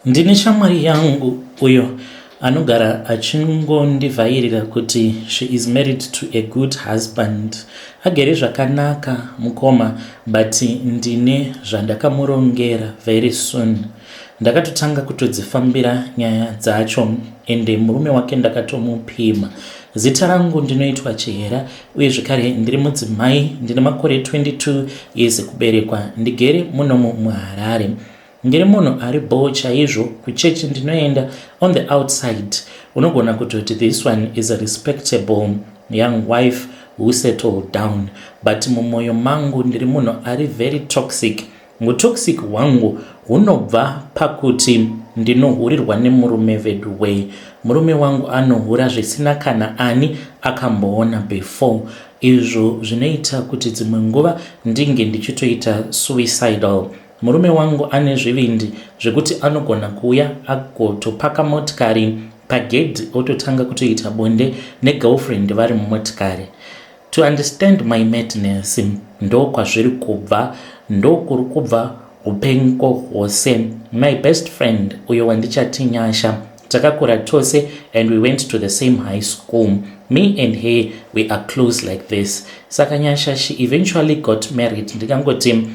Ndine shamwari yangu uyo anogara achingondivhairira kuti she is married to a good husband. Agere zvakanaka mukoma, but ndine zvandakamurongera very soon. Ndakatotanga kutodzifambira nyaya dzacho ende murume wake ndakatomupima. Zita rangu ndinoitwa Chihera uye zvakare ndiri mudzimai, ndine makore 22 years kuberekwa. Ndigere muno muHarare. Ndiri munhu ari bold chaizvo. Kuchechi ndinoenda on the outside. Unogona kutoti this one is a respectable young wife who settled down, but mumwoyo mangu ndiri munhu ari very toxic. Toxic wangu hunobva pakuti ndinohurirwa nemurume vedu way. Murume wangu anohura zvisina kana ani akamboona before. Izvo zvinoita kuti dzimwe nguva ndinge ndichitoita suicidal. Murume wangu ane zvivindi zvekuti anogona kuuya agotopaka motikari pagedhi ototanga kutoita bonde negirlfriend vari mumotikari. To understand my madness, ndo kwazviri kubva, ndo kuri kubva upengo hwose. My best friend uyo wandichati Nyasha, takakura tose and we went to the same high school. Me and her, we are close like this. Saka Nyasha, she eventually got married. Ndikangoti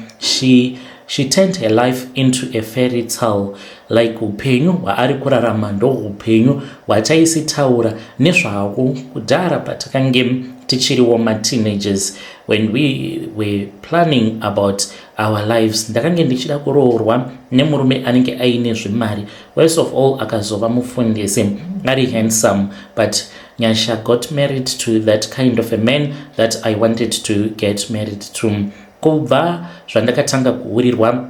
she turned her life into a fairy tale, like upenyu hwaari kurarama ndo upenyu hwachaisitaura nezvavo kudhara patakange tichiriwo ma-teenagers. When we were planning about our lives, ndakange ndichida kuroorwa nemurume anenge aine zvimari. Worst of all, akazova mufundisi, ari handsome, but Nyasha got married to that kind of a man that I wanted to get married to. Kubva zvandakatanga kuurirwa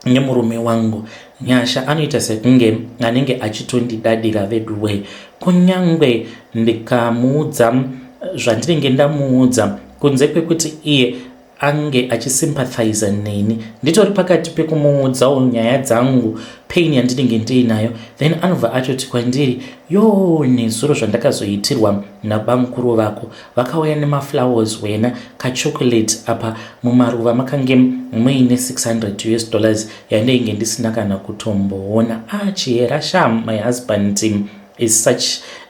nemurume wangu, Nyasha anoita sekunge anenge achitondidadira veduwe. Kunyangwe ndikamuudza zvandinenge ndamuudza, kunze kwekuti iye ange achisympathize neni, nditori pakati pekumuudzawo nyaya dzangu, pain yandinenge ndiinayo, then anobva achoti kwandiri, yo, nezuro zvandakazoitirwa nabamukuru vako, vakauya nemaflowers wena kachocolate apa mumaruva makange muine $600 yandainge ndisina kana kutomboona. Chihera sham, my husband is such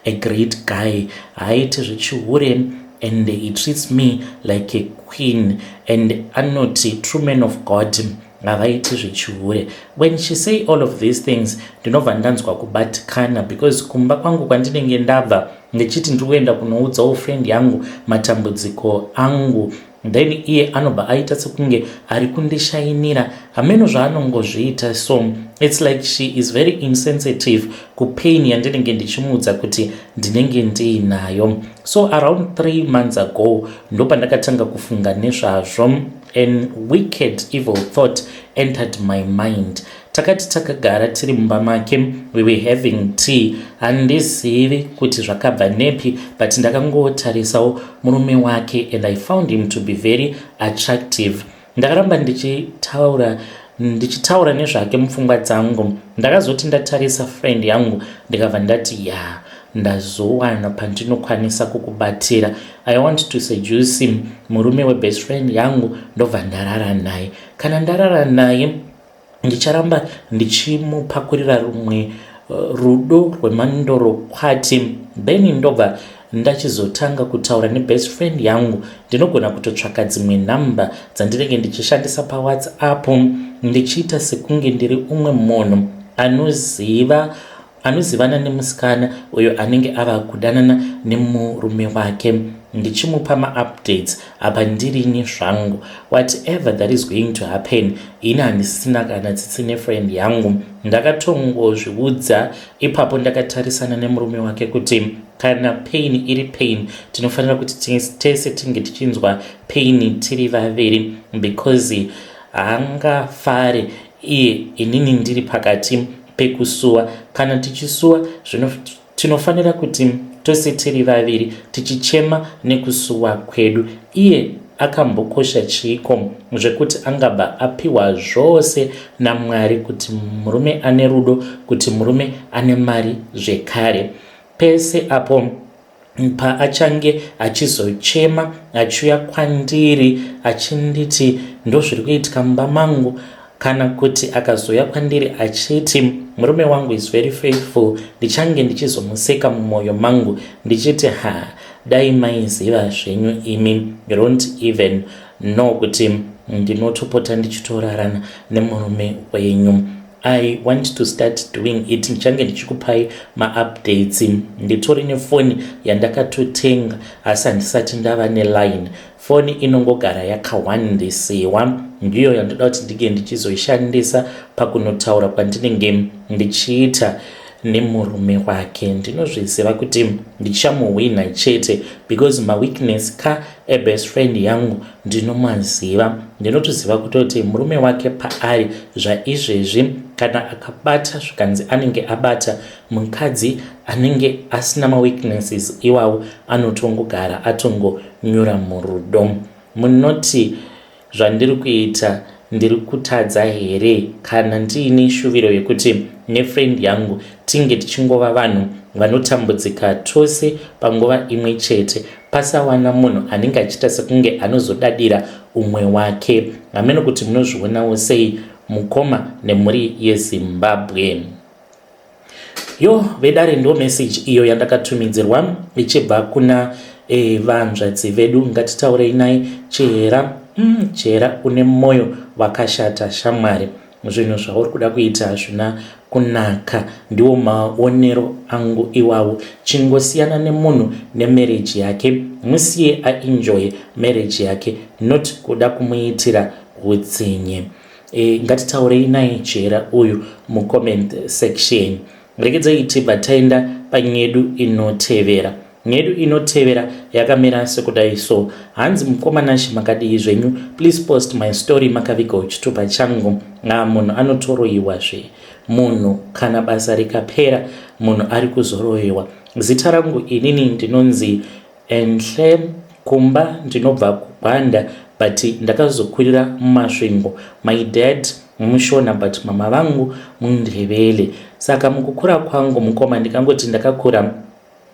a great guy. Haiti zvichihure and he treats me like a queen, and anoti true men of God havaiti zvichihure. When she say all of these things, ndinobva ndanzwa kubatikana, because kumba kwangu kwandinenge ndabva ndichiti ndikuenda kunoudzawo friend yangu matambudziko angu, then iye anobva aita sekunge ari kundishainira hameno zvaanongozviita. So it's like she is very insensitive kupain yandinenge ndichimuudza kuti ndinenge ndiinayo. So around 3 months ago ndo pandakatanga kufunga nezvazvo. An wicked evil thought entered my mind. Takati takagara tiri mumba make, we were having tea. Handizivi kuti zvakabva nepi, but ndakangotarisawo murume wake and I found him to be very attractive. Ndakaramba ndichitaura nezvake mupfungwa dzangu. Ndakazoti ndatarisa friend yangu ndikabva ndati ndazowana pandinokwanisa kukubatira. I want to seduce him. Murume webest friend yangu ndobva ndarara naye. Kana ndarara naye ndicharamba ndichimupakurira rumwe rudo rwemandoro kwati, then ndobva ndachizotanga kutaura nebest friend yangu. Ndinogona kutotsvaka dzimwe namba dzandinenge ndichishandisa paWhatsApp, ndichiita sekunge ndiri umwe munhu anozivana nemusikana uyo anenge ava kudanana nemurume wake, ndichimupa ma-updates apa ndirini zvangu. Whatever that is going to happen, ina handisina kana tsitsi nefriend yangu. Ndakatongozviudza ipapo ndakatarisana nemurume wake kuti kana pain iri pain, tinofanira kuti tese tinge tichinzwa pain tiri vaviri, because haangafare iye inini ndiri pakati pekusuwa. Kana tichisuwa tinofanira kuti tose tiri vaviri tichichema nekusuwa kwedu. Iye akambokosha chiiko zvekuti angabva apiwa zvose naMwari, kuti murume ane rudo, kuti murume ane mari zvekare. Pese apo paachange achizochema achiuya kwandiri achinditi ndo zviri kuitika mumba mangu, kana kuti akazoya kwandiri achiti murume wangu is very faithful, ndichange ndichizomuseka mumwoyo mangu ndichiti dai maiziva zvenyu imi, you don't even know kuti ndinotopota ndichitorarana nemurume wenyu. I want to start doing it. Nchange ndichikupai ma-updates. Nditori nefoni yandakatotenga asi handisati ndava neline. Foni inongogara yakawandisiwa, ndiyo yandoda kuti ndige ndichizoishandisa pakunotaura kwandinenge ndichiita nemurume wake. Ndinozviziva kuti ndichamuwina chete because ma-weakness best friend yangu ndinomaziva. Ndinotoziva kutoti murume wake paari zvaizvezvi kana akabata zvikanzi anenge abata mukadzi anenge asina ma-weaknesses iwawo anotongogara atongonyura murudo. Munoti zvandiri kuita ndiri kutadza here kana ndiine shuviro yekuti nefriend yangu tinge tichingova vanhu vanotambudzika tose panguva imwe chete, pasawana munhu anenge achiita sekunge anozodadira umwe wake? Hameno kuti munozvionawo sei mukoma nemhuri yeZimbabwe. Yo vedare ndo message iyo yandakatumidzirwa ichibva kuna vanzvadzi vedu. Ngatitaurei naye Chera. Chera une moyo wakashata shamwari, zvinhu zvauri kuda kuita hazvina kunaka, ndiwo maonero angu iwawo. Chingosiyana nemunhu nemarriage yake, musiye aenjoy marriage yake, not kuda kumuitira utsinye. Ngatitaurei naye Chera uyu mucomment section. Regedzai tibva taenda panyedu inotevera. Nyedu inotevera yakamira sekudai so. Hanzi mukomana makadii zvenyu, please post my story makaviga uchitupa changu. Munhu anotoroiwa zve, munhu kana basa rikapera munhu ari kuzoroiwa. Zita rangu inini ndinonzi Enhle Kumba, ndinobva kuGwanda but ndakazokurira mumasvingo. My dad mushona but mama vangu mundebele. Saka mukukura kwangu mukoma ndikangoti ndakakura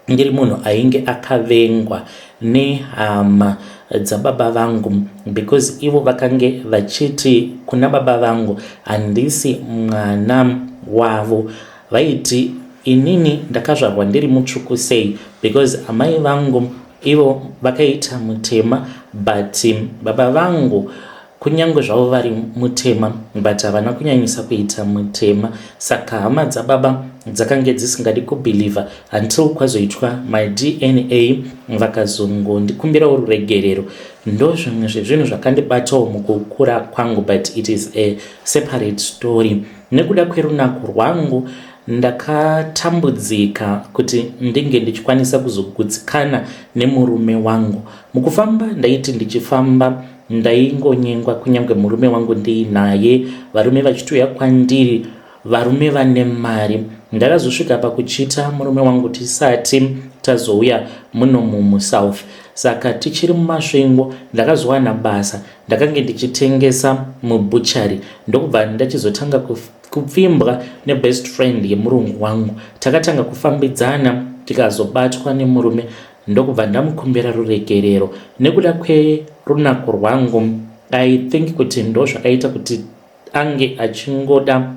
ndiri munhu ainge akavengwa nehama dzababa vangu because ivo vakange vachiti kuna baba vangu handisi mwana wavo. Vaiti inini ndakazvarwa ndiri mutsvuku sei because amai vangu ivo vakaita mutema but baba vangu kunyange zvavo vari mutema but havana kunyanyisa kuita mutema. Saka hama dzababa dzakange dzisingadi kubhilivha until kwazoitwa my DNA vakazongondikumbirawo ruregerero. Ndo zvimwe zvezvinhu zvakandibatawo mukukura kwangu but it is a separate story. Nekuda kwerunako rwangu ndakatambudzika kuti ndinge ndichikwanisa kuzogutsikana nemurume wangu. Mukufamba ndaiti ndichifamba ndaingonyengwa kunyange murume wangu ndiinaye, varume vachituya kwandiri, varume vane mari. Ndakazosvika pakuchita murume wangu tisati tazouya muno muSouth. Saka tichiri mumasvingo ndakazowana basa, ndakange ndichitengesa mubuchari. Ndokubva ndachizotanga kupfimbwa nebest friend yemurungu wangu. Takatanga kufambidzana tikazobatwa nemurume, ndokubva ndamukumbira ruregerero. Nekuda kwerunako rwangu I think kuti ndo zvakaita kuti ange achingoda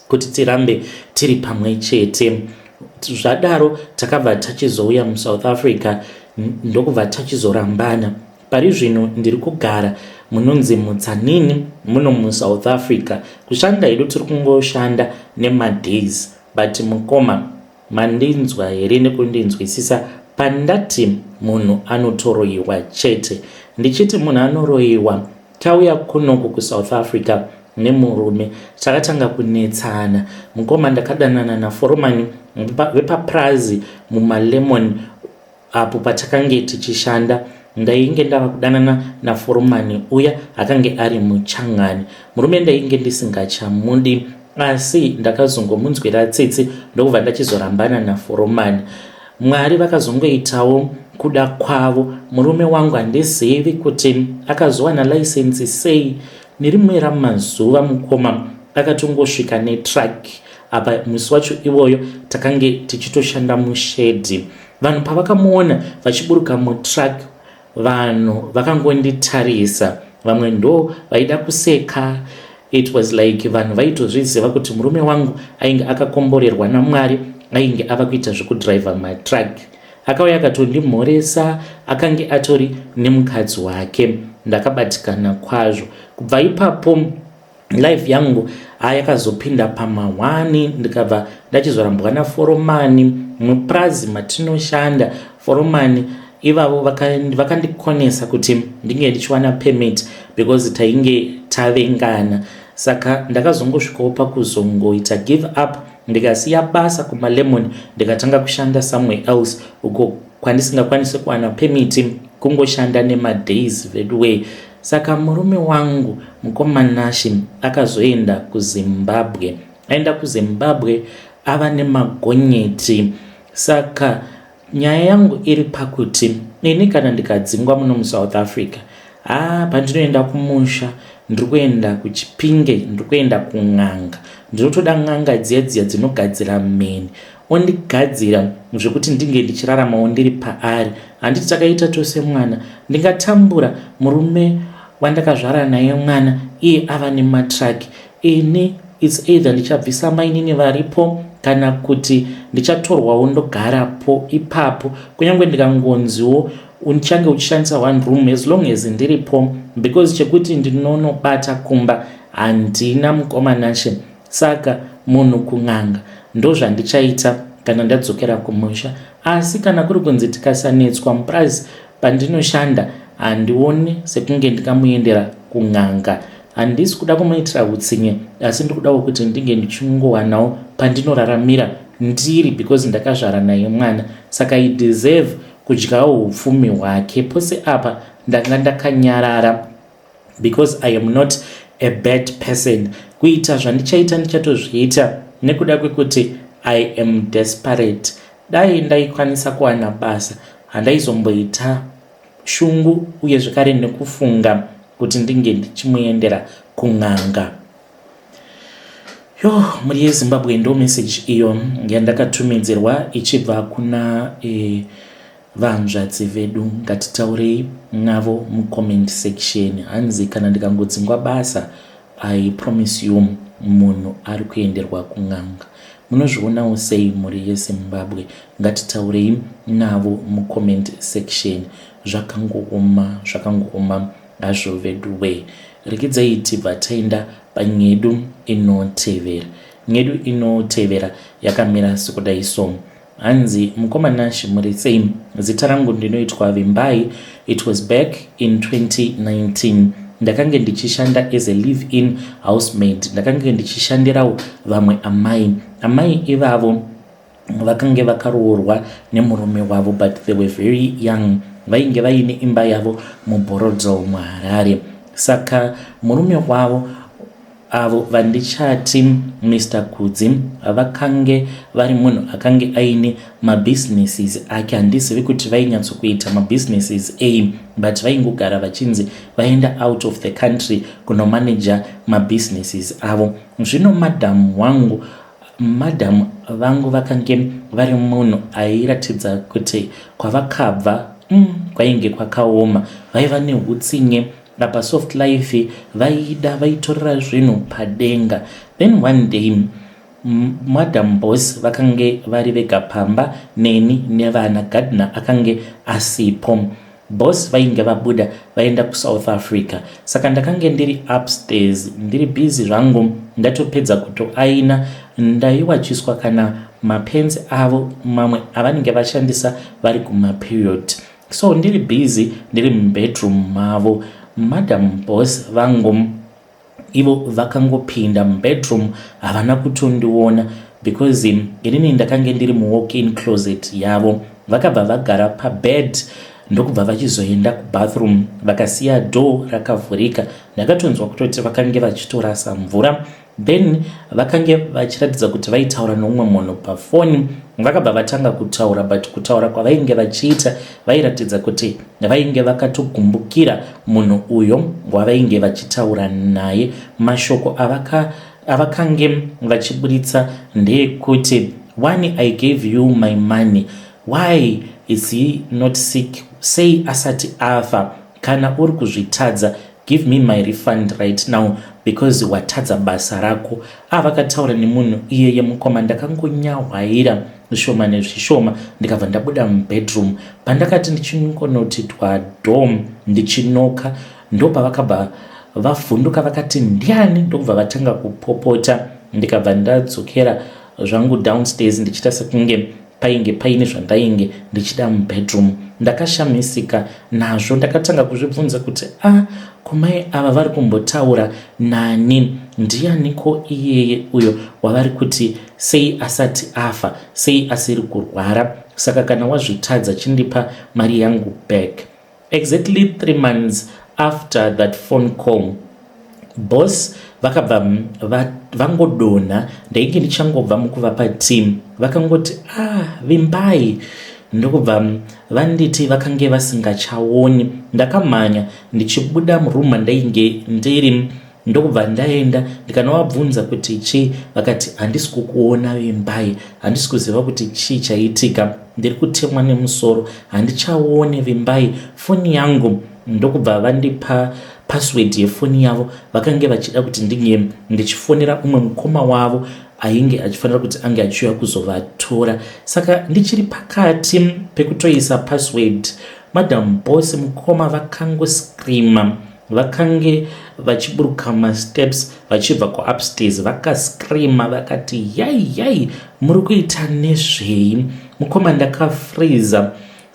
kuti tirambe tiri pamwe chete. Zvadaro takabva tachizouya muSouth Africa, ndokubva tachizorambana. Pari zvino ndiri kugara munonzi muTzaneen muno muSouth Africa. Kushanda hedu tiri kungoshanda nemadays but mukoma mandinzwa here nekundinzwisisa pandati munhu anotoroiwa chete. Ndichiti munhu anoroiwa tauya kunoku kuSouth Africa nemurume takatanga kunetsana. Mukoma ndakadanana naforomani vepaPrazi mumaLemon apo patakange tichishanda. Ndainge ndava kudanana naforomani uya akange ari muChangani. Murume ndainge ndisingachamudi asi ndakazongomunzwira tsitsi ndokubva ndachizorambana naforomani. Mwari vakazongoitawo kuda kwavo. Murume wangu handizivi kuti akazowana license sei. Nerimwe ramazuva mukoma akatongosvika netruck apa musi wacho iwoyo takange tichitoshanda mushedhi. Vanhu pavakamuona vachiburuka mutruck, vanhu vakangonditarisa. Vamwe ndo vaida kuseka, it was like vanhu vaitozviziva kuti murume wangu ainge akakomborerwa naMwari, ainge ava kuita zvekudhiraivha matrug. Akauya akatondimhoresa, akange atori nemukadzi wake. Ndakabatikana kwazvo. Kubva ipapo life yangu yakazopinda pamahwani, ndikabva ndachizorambwa naforomani mupurazi matinoshanda. Foromani ivavo vakandikonesa kuti ndinge ndichiwana permit because tainge tavengana. Saka ndakazongosvikawo pakuzongoita give up, ndikasiya basa kumalemon ndikatanga kushanda somewhere else uko kwandisingakwanisi kuwana permit kungoshanda nemadays vedway. Saka murume wangu mukomanashi akazoenda kuZimbabwe. Aenda kuZimbabwe ava nemagonyeti. Saka nyaya yangu iri pakuti ini kana ndikadzingwa muno muSouth Africa, pandinoenda kumusha, ndikuenda kuChipinge, ndikuenda kun'anga, ndinotoda n'anga dziya dzinogadzira meni, ondigadzira zvekuti ndinge ndichiraramawo ndiri paari. Handiti takaita tose mwana, ndingatambura murume wandakazvara naye mwana, iye ava nematraki. Ini it's either ndichabvisa mainini varipo kana kuti ndichatorwawo ndogarapo ipapo, kunyange ndikangonziwo uchange uchishandisa one room as long as ndiripo, because chekuti ndinonobata kumba handina mukomanashe. Saka munhu kun'anga ndozvandichaita kana ndadzokera kumusha. Asi kana kuri kunzi tikasanetswa mupurazi pandinoshanda, handioni sekunge ndikamuendera kun'anga. Handisi kuda kumuitira utsinye, asi ndikudawo kuti ndinge ndichingowanawo pandinoraramira ndiri, because ndakazvara naye mwana. Saka I deserve kudyawo upfumi hwake. Pose apa ndanga ndakanyarara because I am not a bad person. Kuita zvandichaita ndichatozviita nekuda kwekuti I am desperate. Dai ndaikwanisa kuwana basa, handaizomboita shungu uye zvakare nekufunga kuti ndinge ndichimuendera kun'anga. Muri yeZimbabwe ndo message iyo yandakatumidzirwa ichibva kuna vanzvadzi vedu. Ngatitaurei navo mucomment section. Hanzi kana ndikangodzingwa basa, I promise you munhu ari kuenderwa kun'anga. Munozvionawo sei muri yeZimbabwe? Ngatitaurei navo mucomment section. Zvakangooma hazvo vedway. Rekidzai tibva taenda panyedu inotevera. Nyedu inotevera yakamira sekudai so. Hanzi mukomanashi muri sei? Zita rangu ndinoitwa Vimbai. It was back in 2019. Ndakange ndichishanda as a live-in housemaid. Ndakange ndichishandirawo vamwe amai. Amai ivavo vakange vakaroorwa nemurume wavo, but they were very young. Vainge vaine imba yavo muBorodzo muHarare. Saka murume wavo avo vandichati Mr. Kudzi vakange vari munhu akange aine mabusinesses ake. Handizivi kuti vainyatsokuita mabusinesses ei, but vaingogara vachinzi vaenda out of the country kunomanager mabusinesses avo. Zvino madhamu vangu vakange vari munhu airatidza kuti kwavakabva kwainge kwakaoma. Vaiva neutsinye apa soft life, vaitorera zvinhu padenga. Then one day Madam Boss vakange vari vega pamba, neni nevana, Gardner akange asipo. Boss vainge vabuda vaenda kuSouth Africa. Saka ndakange ndiri upstairs ndiri busy zvangu, ndatopedza kutoaina, ndaiwachiswa kana mapenzi avo mamwe avanenge vashandisa vari kumaperiod. So ndiri busy ndiri mubedroom mavo. Madam Boss vangu ivo vakangopinda mubedroom, havana kutondiona because inini ndakange ndiri muwalk-in closet yavo. Vakabva vagara pabed ndokubva vachizoenda kubathroom, vakasiya door rakavhurika. Ndakatonzwa kutoti vakange vachitorasa mvura. Then vakange vachiratidza kuti vaitaura nomumwe munhu pafoni. Vakabva vatanga kutaura, but kutaura kwavainge vachiita vairatidza kuti vainge vakatogumbukira munhu uyo wavainge vachitaura naye. Mashoko avakange vachiburitsa ndeyekuti, one, I gave you my money, why is he not sick? Sei asati afa? Kana uri kuzvitadza give me my refund right now because watadza basa rako. Vakataura nemunhu iyeye mukoma. Ndakangonyahwaira zvishoma nezvishoma ndikabva ndabuda mubedroom. Pandakati ndichingonoti twadom ndichinoka, ndopavakabva vavhunduka vakati ndiani, ndokubva vatanga kupopota. Ndikabva ndadzokera zvangu downstairs ndichita sekunge painge paine zvandainge ndichida mubedroom. Ndakashamisika nazvo. Ndakatanga kuzvibvunza kuti komai ava vari kumbotaura nani? Ndianiko iyeye uyo wavari kuti sei asati afa, sei asiri kurwara? Saka kana wazvitadza chindipa mari yangu back. Exactly 3 months after that phone call, boss vakabva vangodonha. Ndainge ndichangobva mukuvapa team, vakangoti vimbai. Ndokubva vanditi vakange vasingachaoni. Ndakamhanya ndichibuda muruma ndainge ndiri. Ndokubva ndaenda ndikanavabvunza kuti chii, vakati handisi kukuona vimbai, handisi kuziva kuti chii chaitika, ndiri kutemwa nemusoro, handichaone vimbai foni yangu. Ndokubva vandipa password yefoni yavo. Vakange vachida kuti ndinge ndichifonera umwe mukoma wavo ainge achifanira kuti ange achiuya kuzovatora. Saka ndichiri pakati pekutoisa password, madam boss mukoma vakangoscreama. Vakange vachiburuka masteps vachibva kuupstairs, vakascreama vakati yai muri kuita nezvei? Mukoma ndakafreeza.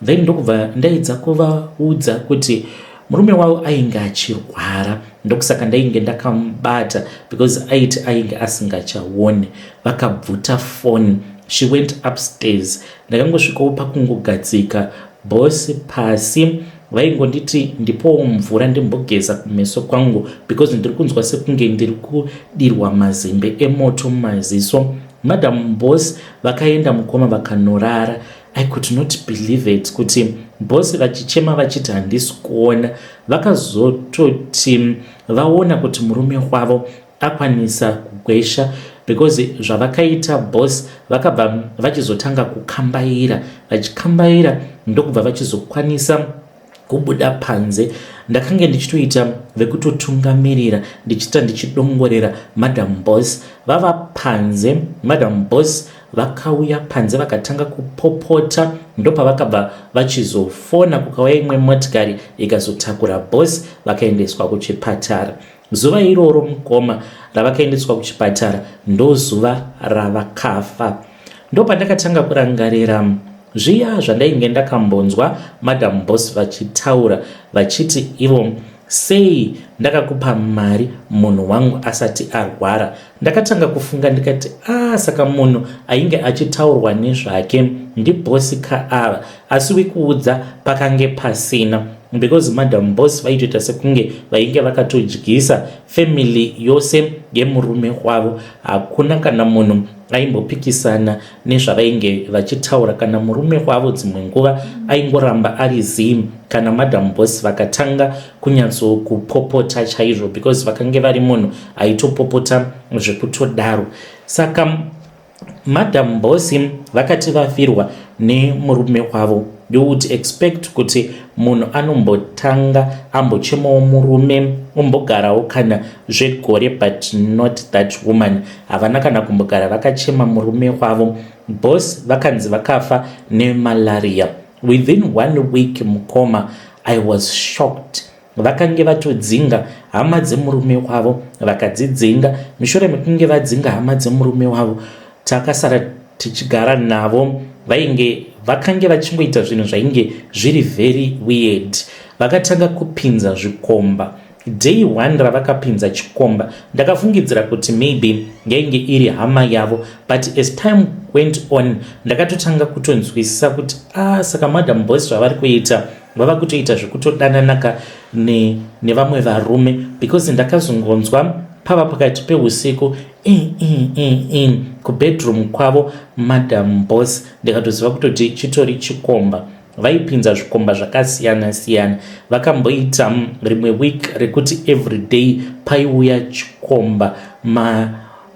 Then ndokubva ndaedza kuvaudza kuti murume wavo ainge achirwara, ndokusaka ndainge ndakamubata because aiti ainge asingachaone. Vakabvuta phone. She went upstairs. Ndakangosvikawo pakungogadzika bosi pasi. Vaingonditi ndipowo mvura ndimbogeza kumeso kwangu because ndiri kunzwa sekunge ndiri kudirwa mazimbe emoto mumaziso. Madam boss vakaenda mukoma vakanorara. I could not believe it kuti boss vachichema vachiti handisi kuona. Vakazototi vaona kuti murume wavo akwanisa kugwesha because zvavakaita boss vakabva vachizotanga kukambaira. Vachikambaira ndokubva vachizokwanisa kubuda panze. Ndakange ndichitoita vekutotungamirira ndichita ndichidongorera madam boss. Vava panze, madam boss vakauya panze vakatanga kupopota. Ndopavakabva vachizofona kukauya imwe motikari ikazotakura boss vakaendeswa kuchipatara. Zuva iroro mukoma ravakaendeswa kuchipatara ndozuva ravakafa. Ndopandakatanga kurangarira zviya zvandainge ndakambonzwa madam boss vachitaura vachiti ivo sei ndakakupa mari munhu wangu asati arwara. Ndakatanga kufunga ndikati saka munhu ainge achitaurwa nezvake ndibosi kaava, asi wekuudza pakange pasina because madam boss vaitoita sekunge vainge vakatodyisa family yose yemurume wavo. Hakuna kana munhu aimbopikisana nezvavainge vachitaura. Kana murume wavo dzimwe nguva aingoramba ari zim kana madam boss vakatanga kunyatsokupopota chaizvo because vakange vari munhu aitopopota zvekutodaro. Saka madam boss vakati vafirwa nemurume wavo. You would expect kuti munhu anombotanga ambochemawo murume ombogarawo kana zvegore, but not that woman. Havana kana kumbogara vakachema murume wavo. Boss vakanzi vakafa nemalaria within 1 week mukoma. I was shocked. Vakange vatodzinga hama dzemurume wavo vakadzidzinga. Mishure mekunge vadzinga hama dzemurume wavo takasara tichigara navo. Vakange vachingoita zvinhu zvainge zviri very weird. Vakatanga kupinza zvikomba. Day 1 ravakapinza chikomba ndakafungidzira kuti maybe yainge iri hama yavo, but as time went on ndakatotanga kutonzwisisa kuti saka madam boss zvavari kuita vava kutoita zvekutodananaka nevamwe varume because ndakazongonzwa pava pakati peusiku kubedroom kwavo madam boss ndikatoziva kutoti chitori chikomba. Vaipinza zvikomba zvakasiyana siyana. Vakamboita rimwe week rekuti everyday paiuya chikomba.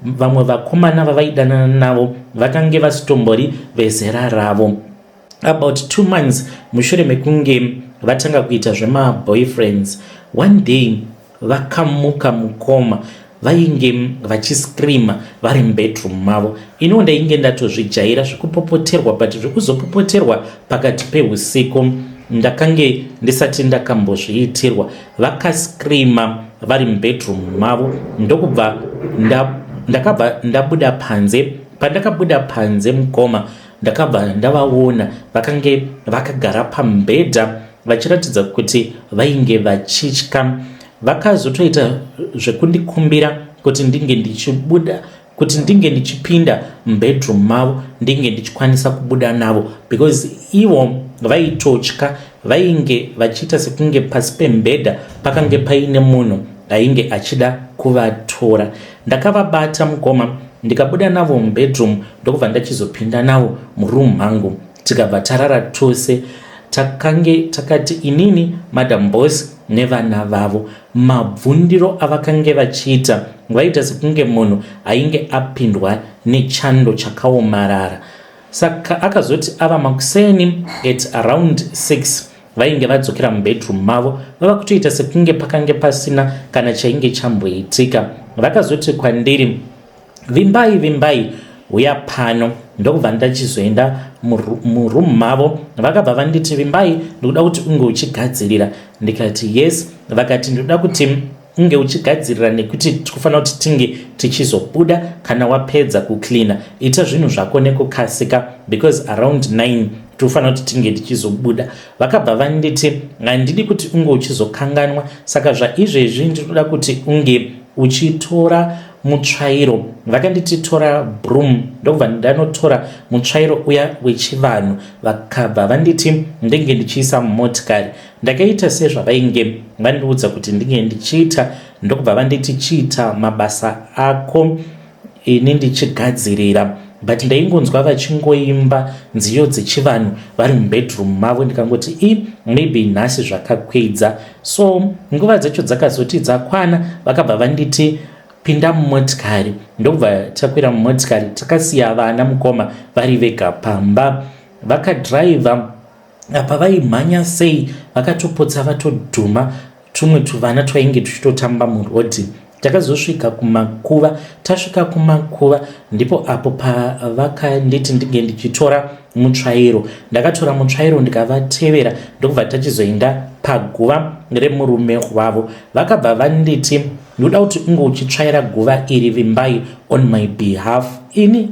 Vamwe vakomana vavaidanana navo vakange vasitombori vezera ravo. About 2 months mushure mekunge vatanga kuita zvema boyfriends, one day vakamuka mukoma vainge vachiscreama vari mubedroom mavo. Ino ndainge ndatozvijaira zvekupopoterwa, but zvekuzopopoterwa pakati peusiku ndakange ndisati ndakambozviitirwa. Vakascreama vari mubedroom mavo, ndokubva ndakabva ndabuda panze. Pandakabuda panze mukoma ndakabva ndavaona vakange vakagara pamubhedha vachiratidza kuti vainge vachitya. Vakazotoita zvekundikumbira kuti ndinge ndichibuda, kuti ndinge ndichipinda mubedroom mavo ndinge ndichikwanisa kubuda navo, because ivo vaitotya. Vainge vachiita sekunge pasi pemubhedha pakange paine munhu ainge achida kuvatora. Ndakavabata mukoma ndikabuda navo mubedroom ndokubva ndachizopinda navo muroom mangu, tikabva tarara tose. Takange takati inini, madam boss nevana vavo. Mabvundiro avakange vachiita vaita sekunge munhu ainge apindwa nechando chakaomarara. Saka akazoti ava makuseni at around 6 vainge vadzokera mubedroom mavo, vava kutoita sekunge pakange pasina kana chainge chamboitika. Vakazoti kwandiri, vimbai uya pano. Ndokubva ndachizoenda muroom mavo. Vakabva vanditi, vimbai, ndokuda kuti unge uchigadzirira. Ndikati yes. Vakati ndoda kuti unge uchigadzirira nekuti tikufanira kuti tinge tichizobuda kana wapedza kucleana. Ita zvinhu zvako nekukasika, because around 9 tofanira kuti tinge tichizobuda. Vakabva vanditi handidi kuti unge uchizokanganwa, saka zvaizvezvi ndinoda kuti unge uchitora mutsvairo. Vakanditi tora broom, ndokubva ndanotora mutsvairo uya wechivanhu. Vakabva vanditi ndinge ndichiisa mumotikari. Ndakaita sezvavainge vandiudza kuti ndinge ndichiita. Ndokubva vanditi chiita mabasa ako, ini ndichigadzirira. But ndaingonzwa vachingoimba nziyo dzechivanhu vari mubedroom mavo. Ndikangoti maybe nhasi zvakakwedza. So nguva dzacho dzakazoti dzakwana, vakabva vanditi pinda mumotikari. Ndokubva takwira mumotikari, takasiya vana mukoma vari vega pamba. Vakadhiraivha. Apa vaimhanya sei, vakatopotsa vatodhuma tumwe tuvana twainge tuchitotamba murodhi. Takazosvika kumakuva. Tasvika kumakuva ndipo apo pavakanditi ndinge ndichitora mutsvairo. Ndakatora mutsvairo ndikavatevera, ndokubva tachizoenda paguva remurume wavo. Vakabva vanditi ndoda kuti unge uchitsvaira guva iri, vimbai, on my behalf. Ini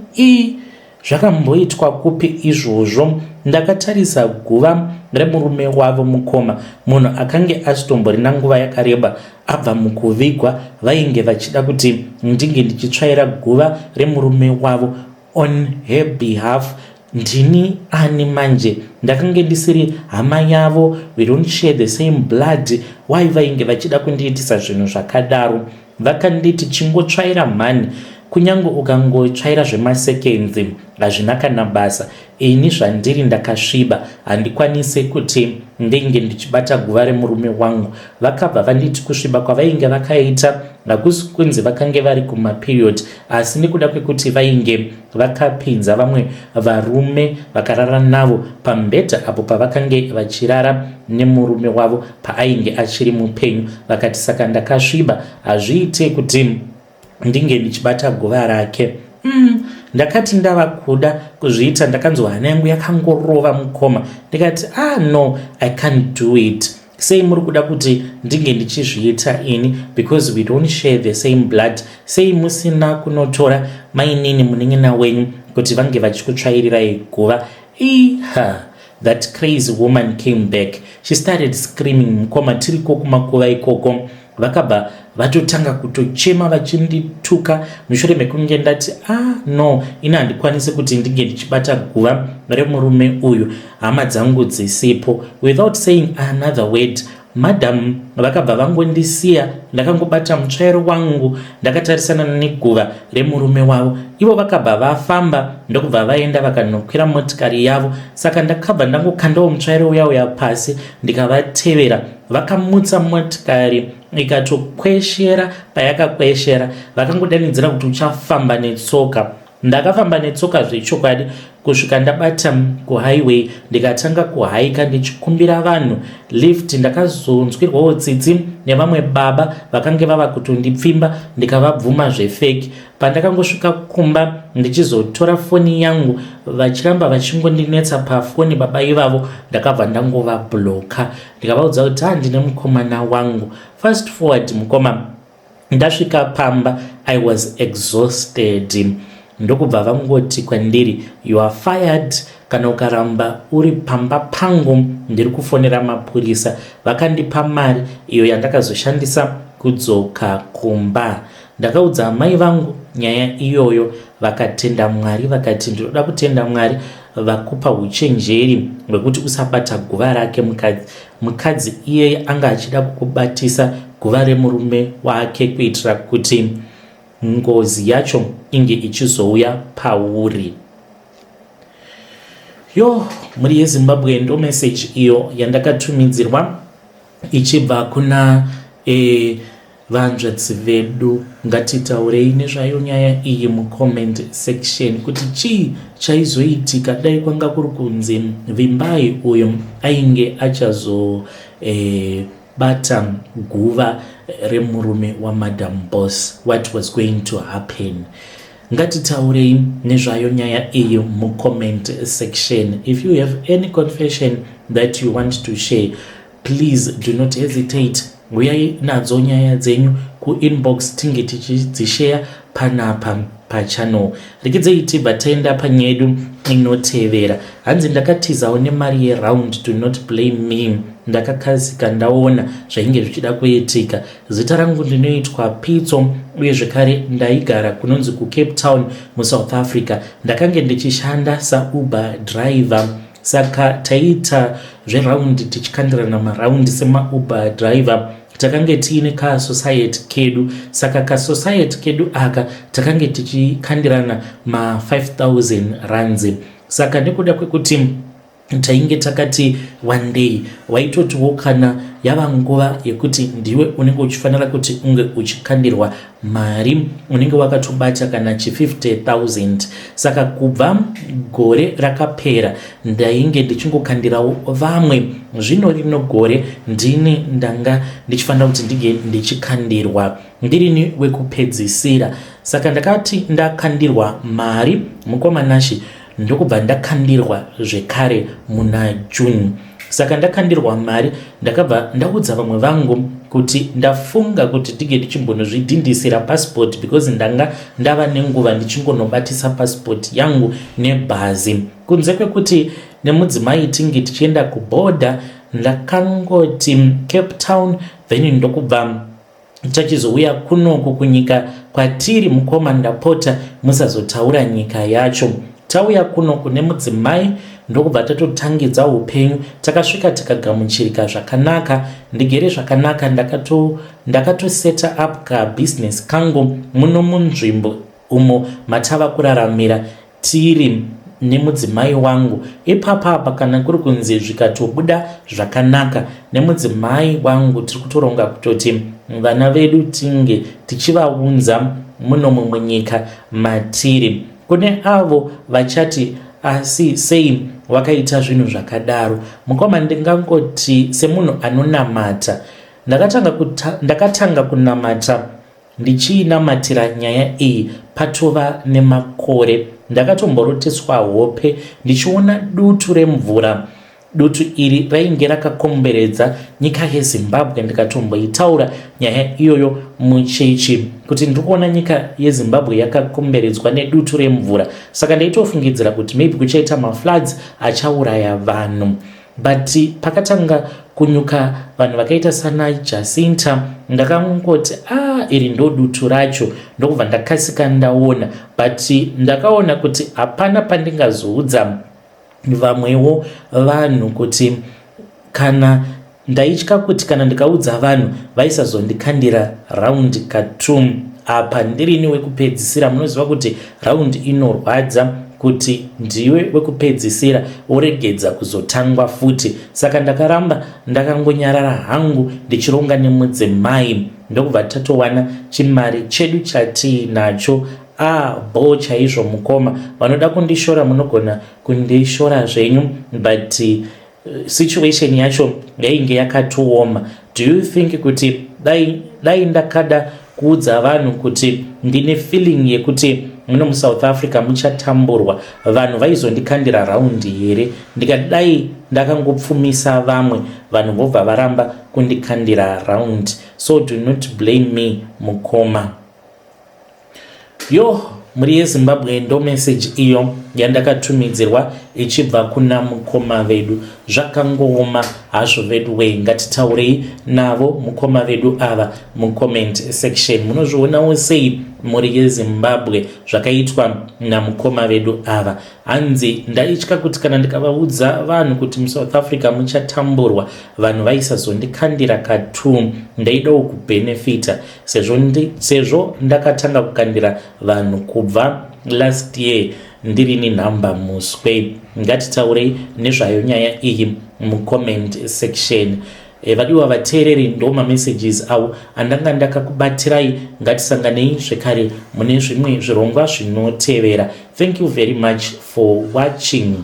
zvakamboitwa kupi izvozvo? Ndakatarisa guva remurume wavo mukoma, munhu akange achitomborina nguva yakareba abva mukuvigwa. Vainge vachida kuti ndinge ndichitsvaira guva remurume wavo on her behalf. Ndini ani manje? Ndakange ndisiri hama yavo, we don't share the same blood. Why vainge vachida kundiitisa zvinhu zvakadaro? Vakanditi chingotsvaira mhani, kunyange ukangotsvaira zvemasekenzi hazvina kana basa. Ini zvandiri ndakasviba, handikwanise kuti ndinge ndichibata guva remurume wangu. Vakabva vanditi kusviba kwavainge vakaita hakusi kunzi vakange vari kumaperiod, asi nekuda kwekuti vainge vakapinza vamwe varume vakarara navo pambedha apo pavakange vachirara nemurume wavo paainge achiri mupenyu. Vakati saka ndakasviba, hazviite kuti ndinge ndichibata guva rake. Ndakati ndava kuda kuzviita, ndakanzwa hana yangu yakangorova mukoma. Ndikati no, I can't do it. Sei muri kuda kuti ndinge ndichizviita ini, because we don't share the same blood? Sei musina kunotora mainini munin'ina wenyu kuti vange vachikutsvairirai guva? That crazy woman came back. She started screaming mukoma tiriko kumakuva ikoko. Vakabva vatotanga kutochema vachindituka mushure mekunge ndati no, ina handikwanisi kuti ndinge ndichibata guva remurume uyu, hama dzangu dzisipo. Without saying another word, madam vakabva vangondisiya. Ndakangobata mutsvairo wangu ndakatarisana neguva remurume wavo. Ivo vakabva vafamba ndokubva vaenda vakanokwira motikari yavo. Saka ndakabva ndangokandawo mutsvairo uya pasi ndikavatevera. Vakamutsa motikari ikatokweshera. Payakakweshera vakangodanidzira kuti uchafamba netsoka. ndakafamba netsoka zvechokwadi kusvika ndabata kuhighway ndikatanga kuhaika ndichikumbira vanhu lift. Ndakazonzwirwawo tsitsi nevamwe baba vakange vava kutondipfimba ndikavabvuma zvefeki. Pandakangosvika kumba ndichizotora foni yangu vachiramba vachingondinetsa pafoni baba ivavo, ndakabva ndangovabhloka ndikavaudza kuti handine mukomana wangu. Fast forward mukoma ndasvika pamba, I was exhausted. Ndokubva vangoti kwandiri, you are fired kana ukaramba uri pamba pangu ndiri kufonera mapurisa. Vakandipa mari iyo yandakazoshandisa kudzoka kumba. Ndakaudza mai vangu nyaya iyoyo, vakatenda Mwari, vakati ndinoda kutenda Mwari vakupa uchenjeri hwekuti usabata guva rake mukadzi iye anga achida kukubatisa guva remurume wake kuitira kuti ngozi yacho inge ichizouya pauri. Muri yeZimbabwe ndo message iyo yandakatumidzirwa ichibva kuna vanzvadzi vedu. Ngatitaurei nezvayo nyaya iyi mucomment section kuti chii chaizoitika dai kwanga kuri kunzi Vimbai uyo ainge achazobata guva remurume waMadam Boss. What was going to happen? Ngatitaurei nezvayo nyaya iyi mucomment section. If you have any confession that you want to share, please do not hesitate. Uyai nadzo nyaya dzenyu kuinbox tinge tichidzishare panapa pachannel. Rekidzei tibva taenda panyaya yedu inotevera. Hanzi ndakatizawo nemari yeround, do not blame me. Ndakakasika ndaona zvainge zvichida kuitika. Zita rangu ndinoitwa Pitso uye zvekare ndaigara kunonzi kuCape Town muSouth Africa. Ndakange ndichishanda saUber driver. Saka taita zveraundi tichikandirana maraundi semaUber driver. Takange tiine kasociety kedu. Saka kasociety kedu aka takange tichikandirana ma5,000 rands. Saka nekuda kwekuti tainge takati one day waitotiwo kana yava nguva yekuti ndiwe unenge uchifanira kuti unge uchikandirwa mari unenge wakatobata kana chi50,000. Saka kubva gore rakapera ndainge ndichingokandirawo vamwe. Zvino rino gore ndini ndanga ndichifanira kuti ndige ndichikandirwa ndirini wekupedzisira. Saka ndakati ndakandirwa mari mukomanashi ndokubva ndakandirwa zvekare muna June. Saka ndakandirwa mari ndakabva ndaudza vamwe vangu kuti ndafunga kuti ndige ndichimbonozvidhindisira passport because ndanga ndava nenguva ndichingonobatisa passport yangu nebhazi. Kunze kwekuti nemudzimai tinge tichienda kuborder, ndakangoti Cape Town then ndokubva tachizouya kunoku kunyika kwatiri mukoma ndapota musazotaura nyika yacho. Tauya kuno kune mudzimai ndokubva tatotangidza upenyu. Takasvika tikagamuchirika zvakanaka, ndigere zvakanaka. Ndakatoseta up ka business kangu muno munzvimbo umo matava kuraramira tiri nemudzimai wangu. Ipapapa kana kuri kunzi zvikatobuda zvakanaka nemudzimai wangu tiri kutoronga kutoti vana vedu tinge tichivaunza muno mumwe nyika matiri. Kune avo vachati asi sei wakaita zvinhu zvakadaro. Mukoma ndingangoti semunhu anonamata ndakatanga kunamata ndichinamatira nyaya iyi patova nemakore. Ndakatomboroteswa hope ndichiona dutu remvura. Dutu iri rainge rakakomberedza nyika yeZimbabwe. Ndikatomboitaura nyaya iyoyo muchechi kuti ndikuona nyika yeZimbabwe yakakomberedzwa nedutu remvura. Saka ndaitofungidzira kuti maybe kuchaita mafloods achauraya vanhu. But pakatanga kunyuka vanhu vakaita sana Jacinta ndakangoti iri ndo dutu racho. Ndokubva ndakasika ndaona, but ndakaona kuti hapana pandingazoudza vamwewo vanhu kuti kana ndaitya kuti kana ndikaudza vanhu vaisazondikandira raundi ka2 apa ndirini wekupedzisira. Munoziva kuti raundi inorwadza kuti ndiwe wekupedzisira oregedza kuzotangwa futi. Saka ndakaramba ndakangonyarara hangu ndichironga nemudzimai. Ndokubva tatowana chimari chedu chatiinacho bo chaizvo mukoma. Vanoda kundishora munogona kundishora zvenyu, but situation yacho yainge yakatooma. Do you think kuti dai ndakada kuudza vanhu kuti ndine feeling yekuti muno muSouth Africa muchatamburwa, vanhu vaizondikandira raundi here? Ndikadai ndakangopfumisa vamwe, vanhu vobva varamba kundikandira raundi. So do not blame me mukoma. Muri yeZimbabwe ndo message iyo yandakatumidzirwa ichibva kuna mukoma vedu. Zvakangooma hazvo vedu we, ngatitaurei navo mukoma vedu ava mucomment section. Munozvionawo sei muri yeZimbabwe zvakaitwa namukoma vedu ava? Hanzi ndaitya kuti kana ndikavaudza vanhu kuti muSouth Africa muchatamburwa, vanhu vaisazondikandira katu. Ndaidawo kubenefita sezvo ndakatanga kukandira vanhu kubva last year ndiri nenhamba muswe. Ngatitaurei nezvayo nyaya iyi mucomment section. Vadiwa vateereri ndo mamessages avo andanga ndakakubatirai. Ngatisanganei zvekare mune zvimwe zvirongwa zvinotevera. Thank you very much for watching.